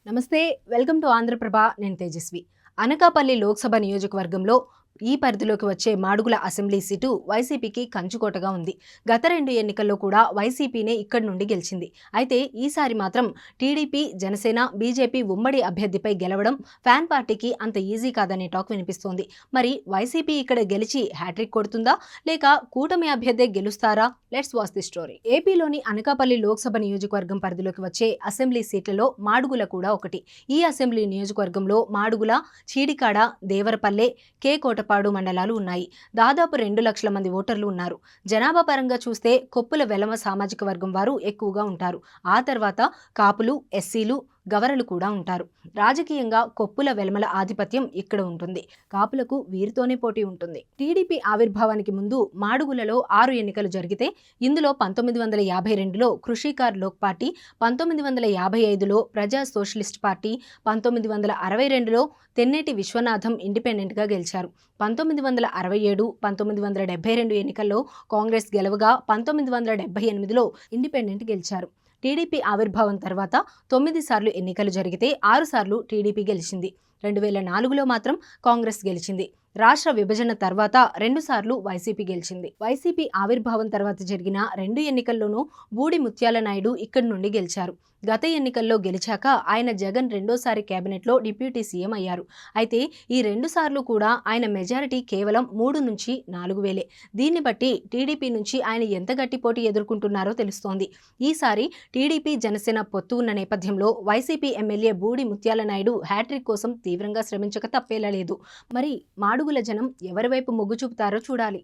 నమస్తే, welcome to Andhraprabha. నేను తేజస్వి. అనకాపల్లి లోక్సభ నియోజకవర్గంలో ఈ పరిధిలోకి వచ్చే మాడుగుల అసెంబ్లీ సీటు వైసీపీకి కంచుకోటగా ఉంది. గత 2 ఎన్నికల్లో కూడా వైసీపీనే ఇక్కడి నుండి గెలిచింది. అయితే ఈసారి మాత్రం టీడీపీ, జనసేన, బీజేపీ ఉమ్మడి అభ్యర్థిపై గెలవడం ఫ్యాన్ పార్టీకి అంత ఈజీ కాదనే టాక్ వినిపిస్తోంది. మరి వైసీపీ ఇక్కడ గెలిచి హ్యాట్రిక్ కొడుతుందా, లేక కూటమి అభ్యర్థే గెలుస్తారా? Let's watch the story. ఏపీలోని అనకాపల్లి లోక్సభ నియోజకవర్గం పరిధిలోకి వచ్చే అసెంబ్లీ సీట్లలో మాడుగుల కూడా ఒకటి. ఈ అసెంబ్లీ నియోజకవర్గంలో మాడుగుల, చీడికాడ, దేవరపల్లె, కే కోటపాడు మండలాలు ఉన్నాయి. దాదాపు 2 లక్షల మంది ఓటర్లు ఉన్నారు. జనాభా పరంగా చూస్తే కొప్పుల వెలమ సామాజిక వర్గం వారు ఎక్కువగా ఉంటారు. ఆ తర్వాత కాపులు, ఎస్సీలు, గవరలు కూడా ఉంటారు. రాజకీయంగా కొప్పుల వెలమల ఆధిపత్యం ఇక్కడ ఉంటుంది. కాపులకు వీరితోనే పోటీ ఉంటుంది. టీడీపీ ఆవిర్భావానికి ముందు మాడుగులలో 6 ఎన్నికలు జరిగితే ఇందులో 1952లో కృషికార్ లోక్ పార్టీ, 1955లో ప్రజా సోషలిస్ట్ పార్టీ, 1962లో తెన్నేటి విశ్వనాథం ఇండిపెండెంట్గా గెలిచారు. 1967, 1972 ఎన్నికల్లో కాంగ్రెస్ గెలవగా 1978లో ఇండిపెండెంట్ గెలిచారు. టీడీపీ ఆవిర్భావం తర్వాత 9 సార్లు ఎన్నికలు జరిగితే 6 సార్లు టీడీపీ గెలిచింది. 2004లో మాత్రం కాంగ్రెస్ గెలిచింది. రాష్ట్ర విభజన తర్వాత 2 సార్లు వైసీపీ గెలిచింది. వైసీపీ ఆవిర్భావం తర్వాత జరిగిన 2 ఎన్నికల్లోనూ బూడి ముత్యాల నాయుడు ఇక్కడి నుండి గెలిచారు. గత ఎన్నికల్లో గెలిచాక ఆయన జగన్ రెండోసారి కేబినెట్లో డిప్యూటీ సీఎం అయ్యారు. అయితే ఈ 2 సార్లు కూడా ఆయన మెజారిటీ కేవలం 3 నుంచి 4 వేలే. దీన్ని బట్టి టీడీపీ నుంచి ఆయన ఎంత గట్టి పోటీ ఎదుర్కొంటున్నారో తెలుస్తోంది. ఈసారి టీడీపీ, జనసేన పొత్తు ఉన్న నేపథ్యంలో వైసీపీ ఎమ్మెల్యే బూడి ముత్యాల నాయుడు హ్యాట్రిక్ కోసం తీవ్రంగా శ్రమించక తప్పేలా లేదు. మరి మాడుగుల జనం ఎవరి వైపు మొగ్గు చూపుతారో చూడాలి.